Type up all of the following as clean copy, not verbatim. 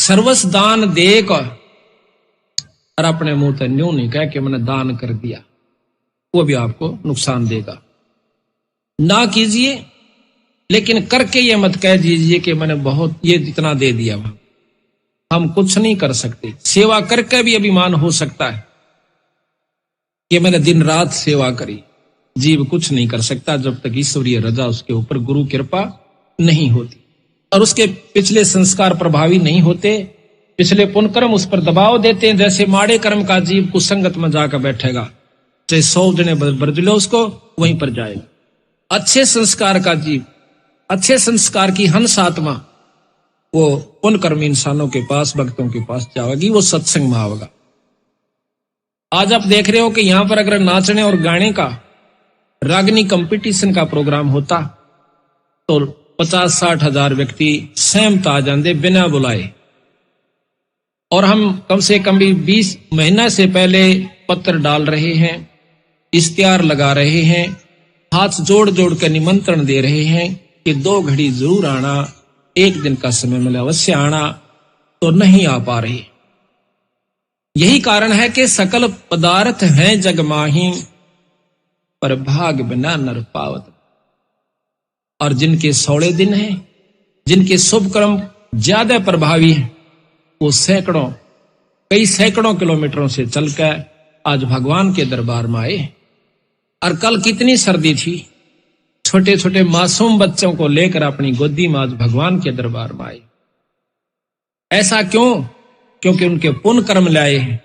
सर्वस दान देक और अपने मुंह तक न्यू नहीं कह के मैंने दान कर दिया, वो भी आपको नुकसान देगा। ना कीजिए, लेकिन करके ये मत कह दीजिए कि मैंने बहुत ये जितना दे दिया, वहां हम कुछ नहीं कर सकते। सेवा करके भी अभिमान हो सकता है कि मैंने दिन रात सेवा करी। जीव कुछ नहीं कर सकता जब तक ईश्वरीय रजा उसके ऊपर गुरु कृपा नहीं होती और उसके पिछले संस्कार प्रभावी नहीं होते, पिछले पुण्य कर्म उस पर दबाव देते हैं। जैसे माड़े कर्म का जीव कुसंगत में जाकर बैठेगा, चाहे 100 जने बरज लो उसको, वहीं पर जाएगा। अच्छे संस्कार का जीव, अच्छे संस्कार की हंस आत्मा, वो पुण्य कर्मी इंसानों के पास, भक्तों के पास जाएगी, वो सत्संग में आवेगा। आज आप देख रहे हो कि यहां पर अगर नाचने और गाने का रागनी कंपटीशन का प्रोग्राम होता तो 50-60 हजार व्यक्ति सहमत आ जाते बिना बुलाए। और हम कम से कम भी 20 महीना से पहले पत्र डाल रहे हैं, इश्तिहार लगा रहे हैं, हाथ जोड़ जोड़ कर निमंत्रण दे रहे हैं कि 2 घड़ी जरूर आना, 1 दिन का समय मिले अवश्य आना, तो नहीं आ पा रहे। यही कारण है कि सकल पदार्थ हैं जग माही, पर भाग बिना नर पावत। और जिनके 16 दिन हैं, जिनके शुभ कर्म ज्यादा प्रभावी हैं, वो कई सैकड़ों किलोमीटरों से चलकर आज भगवान के दरबार में आए। और कल कितनी सर्दी थी, छोटे छोटे मासूम बच्चों को लेकर अपनी गोदी में आज भगवान के दरबार में आए। ऐसा क्यों? क्योंकि उनके पुण्य कर्म लाए हैं।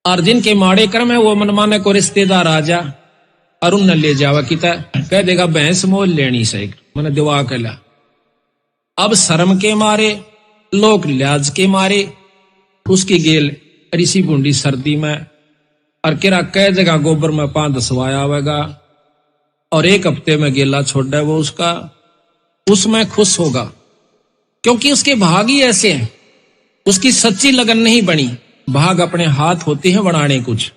और जिनके माड़े कर्म है वो मनमाने को रिश्तेदार आ जा और उन ले जावा किता कह देगा भैंस मोल लेनी सही, मैंने दिवा के ला। अब शर्म के मारे, लोक लिहाज के मारे उसकी गेल ऋषि बूंदी सर्दी में और किरा कई जगह गोबर में 5-10 वाया आवेगा और 1 हफ्ते में गेला छोड़ दे वो उसका, उसमें खुश होगा क्योंकि उसके भाग ही ऐसे हैं। उसकी सच्ची लगन नहीं बनी, भाग अपने हाथ होते हैं बनाने कुछ,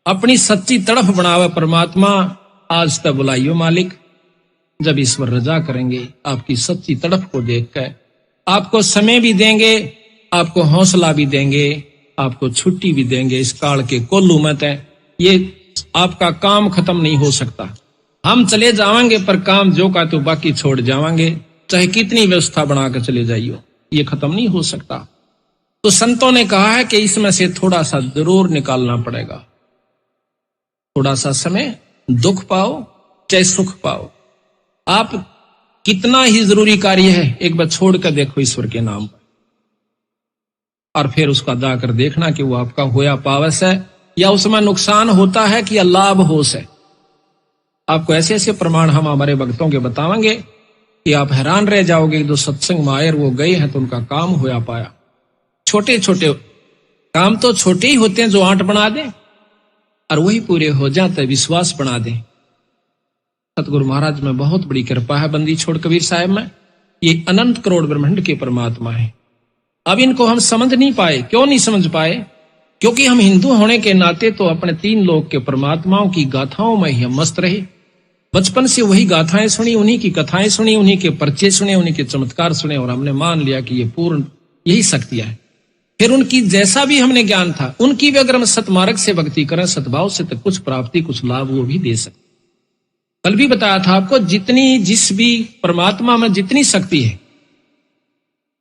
अपनी सच्ची तड़फ बनावे परमात्मा। आज तक बुलाइयो मालिक, जब ईश्वर रजा करेंगे आपकी सच्ची तड़फ को देखकर आपको समय भी देंगे, आपको हौसला भी देंगे, आपको छुट्टी भी देंगे। इस काल के कोल्लू में तय ये आपका काम खत्म नहीं हो सकता। हम चले जाएंगे पर काम जो का तो बाकी छोड़ जाएंगे, चाहे कितनी व्यवस्था बनाकर चले जाइयो, ये खत्म नहीं हो सकता। तो संतों ने कहा है कि इसमें से थोड़ा सा जरूर निकालना पड़ेगा। थोड़ा सा समय दुख पाओ चाहे सुख पाओ, आप कितना ही जरूरी कार्य है एक बार छोड़ कर देखो ईश्वर के नाम पर, और फिर उसका जाकर देखना कि वो आपका होया पावस है या उसमें नुकसान होता है कि लाभ होश है। आपको ऐसे ऐसे प्रमाण हम हमारे भक्तों के बताएंगे कि आप हैरान रह जाओगे। जो सत्संग में आए वो गए हैं तो उनका काम होया पाया। छोटे छोटे काम तो छोटे ही होते हैं जो आंट बना दें और वही पूरे हो जाते विश्वास बना दें। सतगुरु महाराज में बहुत बड़ी कृपा है, बंदी छोड़ कबीर साहब में। ये अनंत करोड़ ब्रह्मांड के परमात्मा है। अब इनको हम समझ नहीं पाए। क्यों नहीं समझ पाए? क्योंकि हम हिंदू होने के नाते तो अपने 3 लोक के परमात्माओं की गाथाओं में ही हम मस्त रहे। बचपन से वही गाथाएं सुनी, उन्हीं की कथाएं सुनी, उन्हीं के परिचय सुने, उन्हीं के चमत्कार सुने और हमने मान लिया कि ये पूर्ण यही शक्तियां है। फिर उनकी जैसा भी हमने ज्ञान था, उनकी भी अगर हम सतमार्ग से भक्ति करें, सद्भाव से, तो कुछ प्राप्ति कुछ लाभ वो भी दे सकते। कल भी बताया था आपको, जिस भी परमात्मा में जितनी शक्ति है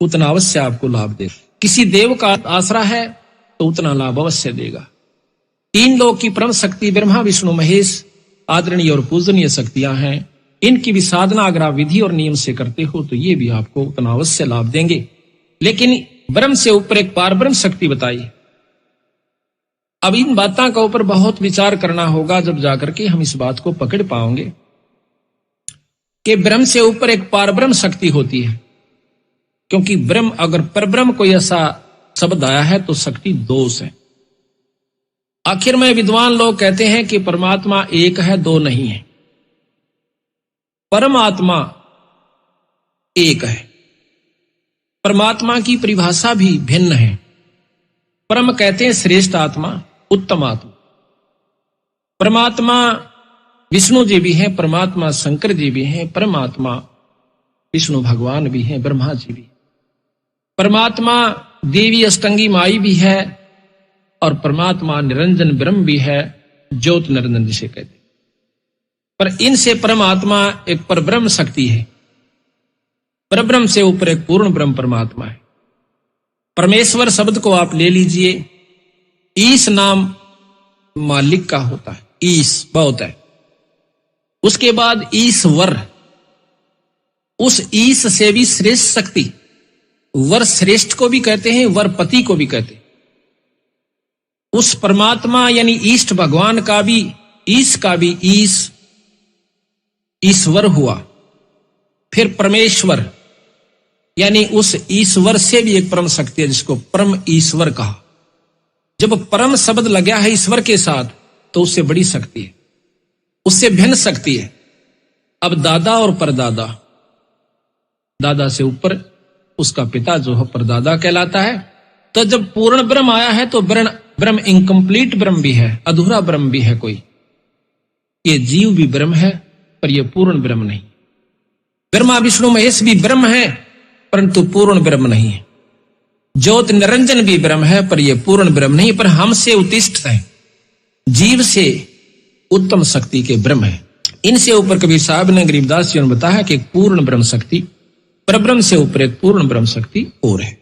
उतना अवश्य आपको लाभ दे। किसी देव का आसरा है तो उतना लाभ अवश्य देगा। 3 लोक की परम शक्ति ब्रह्मा विष्णु महेश आदरणीय और पूजनीय शक्तियां हैं। इनकी भी साधना अगर आप विधि और नियम से करते हो तो ये भी आपको उतना अवश्य लाभ देंगे। लेकिन ब्रह्म से ऊपर एक पार ब्रह्म शक्ति बताई। अब इन बातों का ऊपर बहुत विचार करना होगा, जब जाकर के हम इस बात को पकड़ पाएंगे कि ब्रह्म से ऊपर एक पार ब्रह्म शक्ति होती है। क्योंकि ब्रह्म, अगर परब्रह्म कोई ऐसा शब्द आया है तो शक्ति दोष है। आखिर में विद्वान लोग कहते हैं कि परमात्मा एक है, 2 नहीं है। परमात्मा एक है। परमात्मा की परिभाषा भी भिन्न है। परम कहते हैं श्रेष्ठ आत्मा, उत्तम आत्मा। परमात्मा विष्णु जी भी हैं, परमात्मा शंकर जी भी हैं, परमात्मा विष्णु भगवान भी हैं, ब्रह्मा जी भी। परमात्मा देवी अष्टंगी माई भी है और परमात्मा निरंजन ब्रह्म भी है, ज्योत निरंजन जिसे कहते। पर इनसे परमात्मा एक परब्रह्म शक्ति है, परब्रह्म से ऊपर एक पूर्ण ब्रह्म परमात्मा है। परमेश्वर शब्द को आप ले लीजिए, ईश नाम मालिक का होता है, ईश बहुत है। उसके बाद ईश्वर, उस ईश से भी श्रेष्ठ शक्ति, वर श्रेष्ठ को भी कहते हैं, वर पति को भी कहते हैं। उस परमात्मा यानी ईष्ट भगवान का भी, ईश का भी ईश ईश्वर हुआ। फिर परमेश्वर यानी उस ईश्वर से भी एक परम शक्ति है जिसको परम ईश्वर कहा। जब परम शब्द लगा है ईश्वर के साथ तो उससे बड़ी शक्ति है, उससे भिन्न शक्ति है। अब दादा और परदादा, दादा से ऊपर उसका पिता जो है परदादा कहलाता है। तो जब पूर्ण ब्रह्म आया है तो ब्रह्म इनकम्प्लीट ब्रह्म भी है, अधूरा ब्रह्म भी है कोई। ये जीव भी ब्रह्म है पर यह पूर्ण ब्रह्म नहीं। ब्रह्मा विष्णु महेश भी ब्रह्म है परंतु पूर्ण ब्रह्म नहीं है। ज्योत निरंजन भी ब्रह्म है पर यह पूर्ण ब्रह्म नहीं, पर हमसे उत्तिष्ठ है, जीव से उत्तम शक्ति के ब्रह्म है। इनसे ऊपर कबीर साहब ने गरीबदास जी ने बताया कि एक पूर्ण ब्रह्म शक्ति, परब्रह्म से ऊपर एक पूर्ण ब्रह्म शक्ति और है।